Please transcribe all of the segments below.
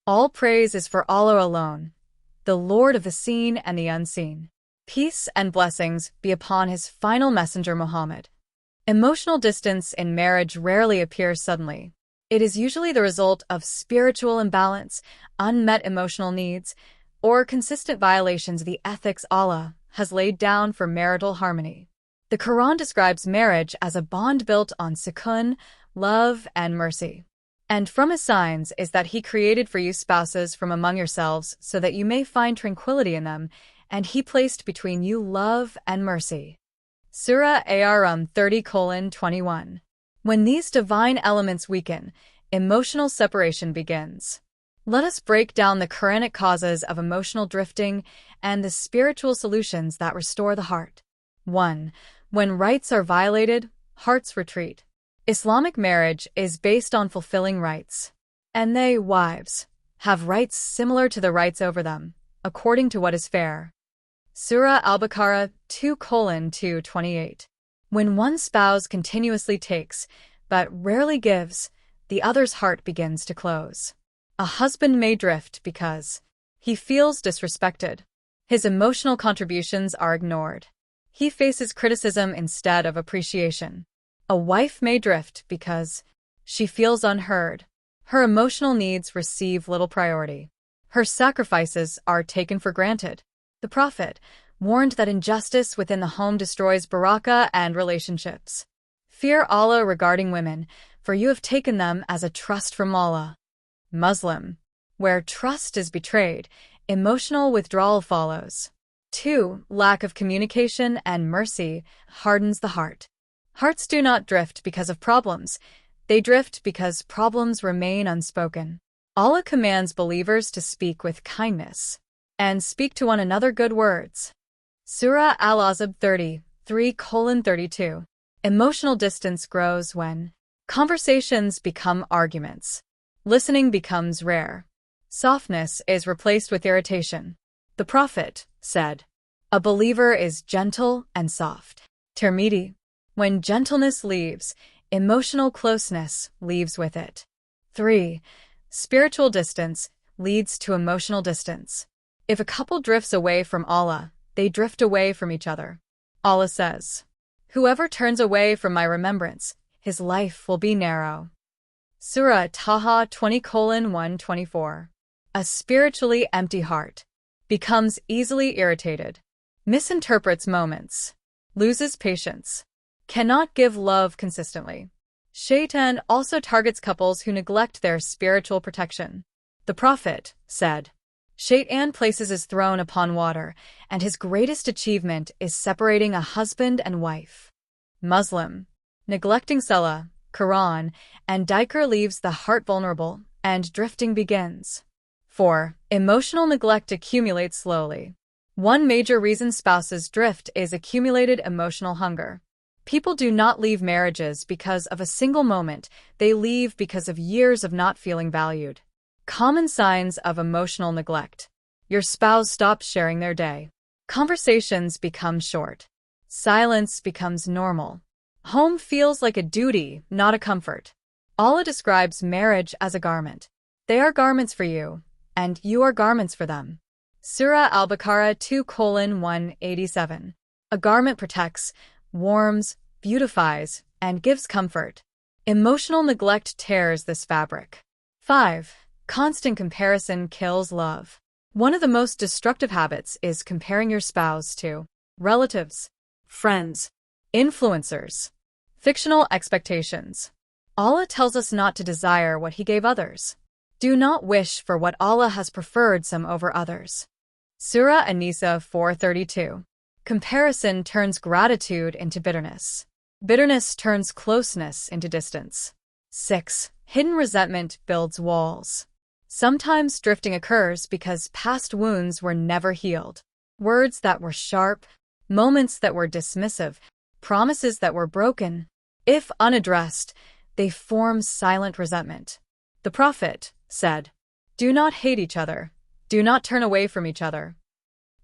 All praise is for Allah alone, the Lord of the seen and the unseen. Peace and blessings be upon his final messenger Muhammad. Emotional distance in marriage rarely appears suddenly. It is usually the result of spiritual imbalance, unmet emotional needs, or consistent violations of the ethics Allah has laid down for marital harmony. The Quran describes marriage as a bond built on sukun, love, and mercy. And from his signs is that he created for you spouses from among yourselves so that you may find tranquility in them, and he placed between you love and mercy. Surah Ar 30:21. When these divine elements weaken, emotional separation begins. Let us break down the Qur'anic causes of emotional drifting and the spiritual solutions that restore the heart. 1. When rights are violated, hearts retreat. Islamic marriage is based on fulfilling rights, and they, wives, have rights similar to the rights over them, according to what is fair. Surah Al-Baqarah 2:228. When one spouse continuously takes, but rarely gives, the other's heart begins to close. A husband may drift because he feels disrespected. His emotional contributions are ignored. He faces criticism instead of appreciation. A wife may drift because she feels unheard. Her emotional needs receive little priority. Her sacrifices are taken for granted. The Prophet warned that injustice within the home destroys barakah and relationships. Fear Allah regarding women, for you have taken them as a trust from Allah. Muslim. Where trust is betrayed, emotional withdrawal follows. 2. Lack of communication and mercy hardens the heart. Hearts do not drift because of problems. They drift because problems remain unspoken. Allah commands believers to speak with kindness and speak to one another good words. Surah Al-Ahzab 33:32. Emotional distance grows when conversations become arguments. Listening becomes rare. Softness is replaced with irritation. The Prophet said, "A believer is gentle and soft." Tirmidhi. When gentleness leaves, emotional closeness leaves with it. 3. Spiritual distance leads to emotional distance. If a couple drifts away from Allah, they drift away from each other. Allah says, "Whoever turns away from my remembrance, his life will be narrow." Surah Taha 20:124. A spiritually empty heart becomes easily irritated, misinterprets moments, loses patience, cannot give love consistently. Shaytan also targets couples who neglect their spiritual protection. The Prophet said, "Shaytan places his throne upon water, and his greatest achievement is separating a husband and wife." Muslim. Neglecting Salah, Qur'an, and dhikr leaves the heart vulnerable, and drifting begins. 4. Emotional neglect accumulates slowly. One major reason spouses drift is accumulated emotional hunger. People do not leave marriages because of a single moment, they leave because of years of not feeling valued. Common signs of emotional neglect. Your spouse stops sharing their day. Conversations become short. Silence becomes normal. Home feels like a duty, not a comfort. Allah describes marriage as a garment. They are garments for you, and you are garments for them. Surah Al-Baqarah 2:187. A garment protects, warms, beautifies, and gives comfort. Emotional neglect tears this fabric. 5. Constant comparison kills love. One of the most destructive habits is comparing your spouse to relatives, friends, influencers, fictional expectations. Allah tells us not to desire what He gave others. Do not wish for what Allah has preferred some over others. Surah An-Nisa 4:32. Comparison turns gratitude into bitterness. Bitterness turns closeness into distance. 6. Hidden resentment builds walls. Sometimes drifting occurs because past wounds were never healed. Words that were sharp, moments that were dismissive, promises that were broken. If unaddressed, they form silent resentment. The Prophet said, "Do not hate each other. Do not turn away from each other."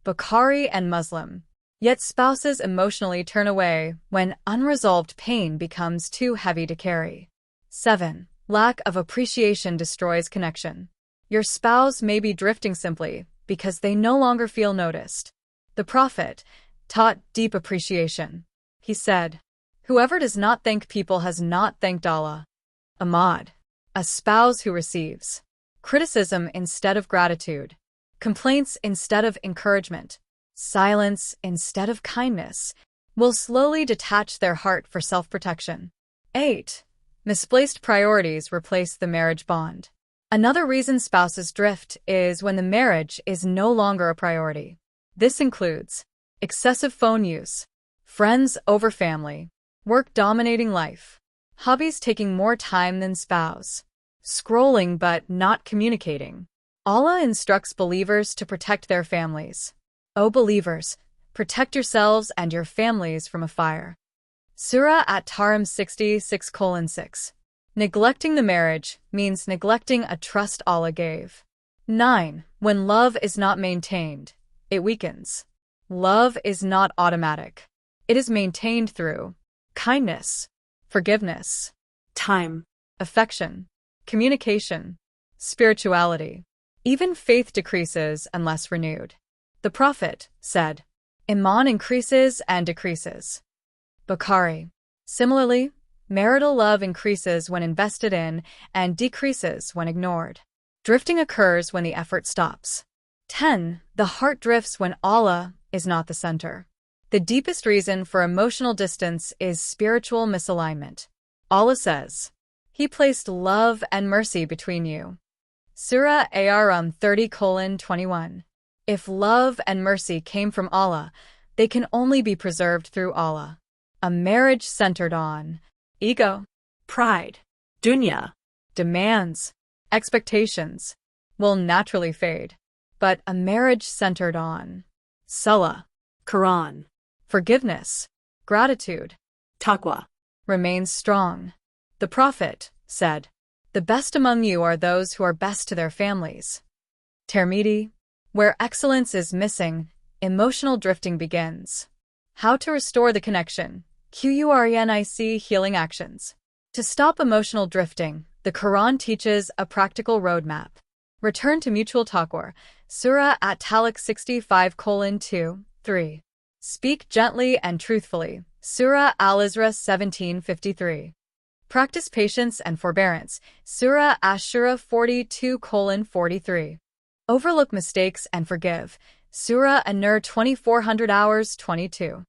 Bukhari and Muslim. Yet spouses emotionally turn away when unresolved pain becomes too heavy to carry. 7. Lack of appreciation destroys connection. Your spouse may be drifting simply because they no longer feel noticed. The Prophet taught deep appreciation. He said, "Whoever does not thank people has not thanked Allah." Ahmad, a spouse who receives criticism instead of gratitude, complaints instead of encouragement, silence instead of kindness, will slowly detach their heart for self-protection. 8. Misplaced priorities replace the marriage bond. Another reason spouses drift is when the marriage is no longer a priority. This includes excessive phone use, friends over family, work dominating life, hobbies taking more time than spouse, scrolling but not communicating. Allah instructs believers to protect their families. O believers, protect yourselves and your families from a fire. Surah At-Tahrim 66:6. Neglecting the marriage means neglecting a trust Allah gave. 9. When love is not maintained, it weakens. Love is not automatic. It is maintained through kindness, forgiveness, time, affection, communication, spirituality. Even faith decreases unless renewed. The Prophet said, "Iman increases and decreases." Bukhari. Similarly, marital love increases when invested in and decreases when ignored. Drifting occurs when the effort stops. 10. The heart drifts when Allah is not the center. The deepest reason for emotional distance is spiritual misalignment. Allah says, "He placed love and mercy between you." Surah Ar 30:21. If love and mercy came from Allah, they can only be preserved through Allah. A marriage centered on ego, pride, dunya, demands, expectations will naturally fade. But a marriage centered on salah, Qur'an, forgiveness, gratitude, taqwa, remains strong. The Prophet said, "The best among you are those who are best to their families." Tirmidhi. Where excellence is missing, emotional drifting begins. How to restore the connection. Qur'anic healing actions. To stop emotional drifting, the Quran teaches a practical roadmap. Return to mutual taqwa. Surah At-Talaq 65:2-3. Speak gently and truthfully. Surah Al-Isra 17:53. Practice patience and forbearance. Surah Ash-Shura 42:43. Overlook mistakes and forgive. Surah An-Nur 2400:22.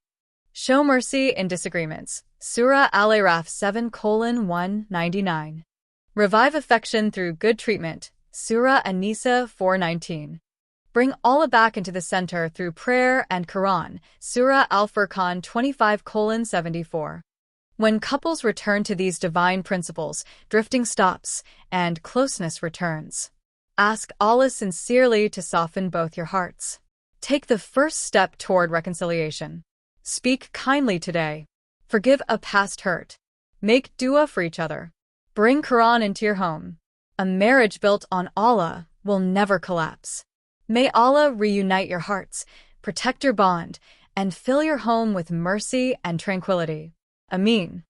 Show mercy in disagreements. Surah Al-Araf 7:199. Revive affection through good treatment. Surah An-Nisa 4:19. Bring Allah back into the center through prayer and Quran. Surah Al-Furqan 25:74. When couples return to these divine principles, drifting stops and closeness returns. Ask Allah sincerely to soften both your hearts. Take the first step toward reconciliation. Speak kindly today. Forgive a past hurt. Make dua for each other. Bring Quran into your home. A marriage built on Allah will never collapse. May Allah reunite your hearts, protect your bond, and fill your home with mercy and tranquility. Ameen.